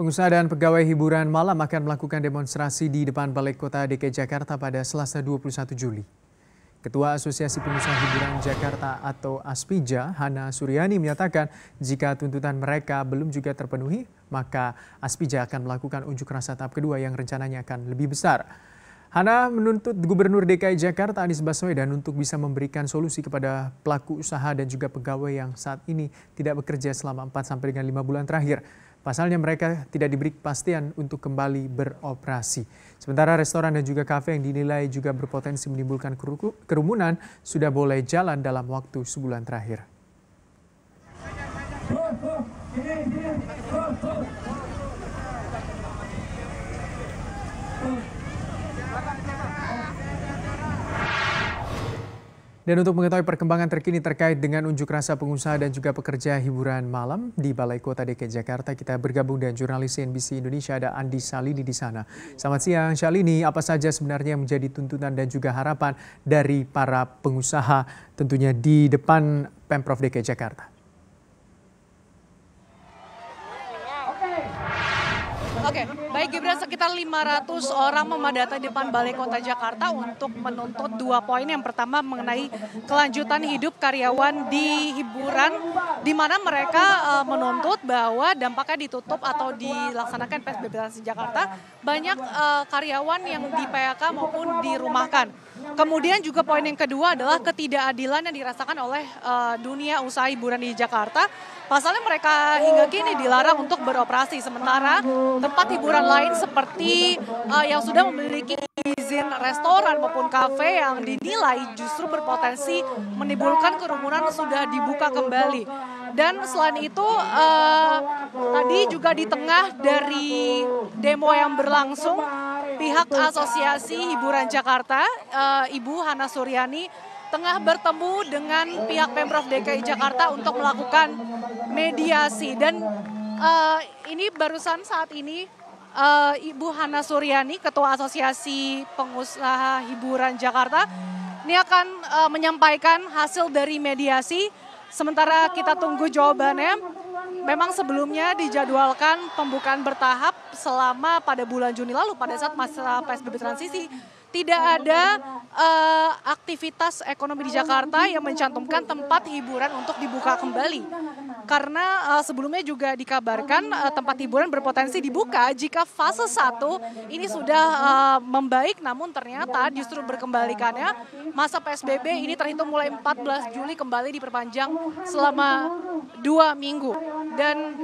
Pengusaha dan pegawai hiburan malam akan melakukan demonstrasi di depan Balai Kota DKI Jakarta pada Selasa 21 Juli. Ketua Asosiasi Pengusaha Hiburan Jakarta atau Aspija, Hana Suryani menyatakan jika tuntutan mereka belum juga terpenuhi, maka Aspija akan melakukan unjuk rasa tahap kedua yang rencananya akan lebih besar. Hana menuntut Gubernur DKI Jakarta Anies Baswedan untuk bisa memberikan solusi kepada pelaku usaha dan juga pegawai yang saat ini tidak bekerja selama 4 sampai dengan 5 bulan terakhir. Pasalnya mereka tidak diberi kepastian untuk kembali beroperasi. Sementara restoran dan juga kafe yang dinilai juga berpotensi menimbulkan kerumunan sudah boleh jalan dalam waktu sebulan terakhir. Dan untuk mengetahui perkembangan terkini terkait dengan unjuk rasa pengusaha dan juga pekerja hiburan malam di Balai Kota DKI Jakarta, kita bergabung dengan jurnalis CNBC Indonesia ada Andi Salini di sana. Selamat siang Salini, apa saja sebenarnya yang menjadi tuntutan dan juga harapan dari para pengusaha tentunya di depan Pemprov DKI Jakarta? Oke, baik Gibran, sekitar 500 orang memadati depan Balai Kota Jakarta untuk menuntut 2 poin. Yang pertama mengenai kelanjutan hidup karyawan di hiburan, di mana mereka menuntut bahwa dampaknya ditutup atau dilaksanakan PSBB Transisi Jakarta, banyak karyawan yang di PHK maupun dirumahkan. Kemudian juga poin yang kedua adalah ketidakadilan yang dirasakan oleh dunia usaha hiburan di Jakarta. Pasalnya mereka hingga kini dilarang untuk beroperasi, sementara tempat hiburan lain seperti yang sudah memiliki izin restoran maupun kafe yang dinilai justru berpotensi menimbulkan kerumunan sudah dibuka kembali. Dan selain itu tadi juga di tengah dari demo yang berlangsung, pihak Asosiasi Hiburan Jakarta, Ibu Hana Suryani, tengah bertemu dengan pihak Pemprov DKI Jakarta untuk melakukan mediasi. Dan ini barusan saat ini Ibu Hana Suryani, Ketua Asosiasi Pengusaha Hiburan Jakarta, ini akan menyampaikan hasil dari mediasi. Sementara kita tunggu jawabannya. Memang sebelumnya dijadwalkan pembukaan bertahap selama pada bulan Juni lalu pada saat masa PSBB transisi. Tidak ada aktivitas ekonomi di Jakarta yang mencantumkan tempat hiburan untuk dibuka kembali. Karena sebelumnya juga dikabarkan tempat hiburan berpotensi dibuka jika fase 1 ini sudah membaik, namun ternyata justru berkembalikannya. Masa PSBB ini terhitung mulai 14 Juli kembali diperpanjang selama 2 minggu. Dan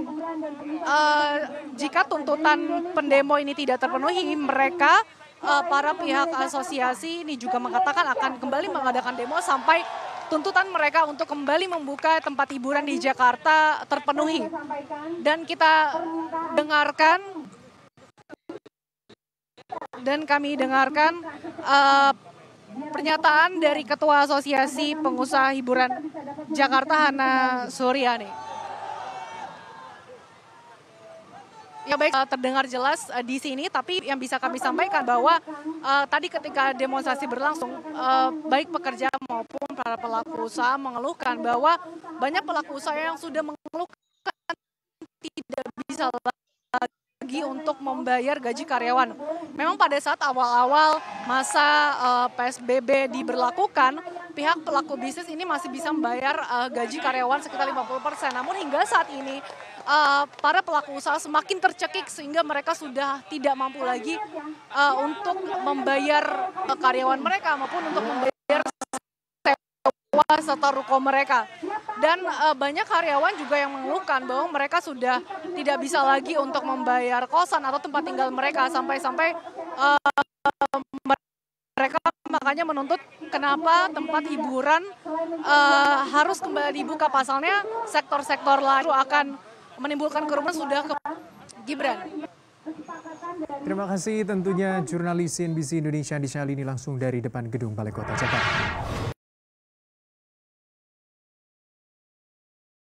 jika tuntutan pendemo ini tidak terpenuhi, mereka para pihak asosiasi ini juga mengatakan akan kembali mengadakan demo sampai tuntutan mereka untuk kembali membuka tempat hiburan di Jakarta terpenuhi. Dan kita dengarkan dan kami dengarkan pernyataan dari Ketua Asosiasi Pengusaha Hiburan Jakarta, Hana Suryani. Ya baik, terdengar jelas di sini, tapi yang bisa kami sampaikan bahwa tadi ketika demonstrasi berlangsung, baik pekerja maupun para pelaku usaha mengeluhkan bahwa banyak pelaku usaha yang sudah mengeluhkan tidak bisa lagi untuk membayar gaji karyawan. Memang pada saat awal-awal masa PSBB diberlakukan, pihak pelaku bisnis ini masih bisa membayar gaji karyawan sekitar 50%. Namun hingga saat ini para pelaku usaha semakin tercekik sehingga mereka sudah tidak mampu lagi untuk membayar karyawan mereka maupun untuk membayar sewa serta ruko mereka. Dan banyak karyawan juga yang mengeluhkan bahwa mereka sudah tidak bisa lagi untuk membayar kosan atau tempat tinggal mereka, sampai-sampai mereka makanya menuntut kenapa tempat hiburan harus kembali dibuka. Pasalnya sektor-sektor lain akan menimbulkan kerumunan sudah ke Gibran. Terima kasih tentunya jurnalis CNBC Indonesia Andi Salini langsung dari depan gedung Balai Kota Jakarta.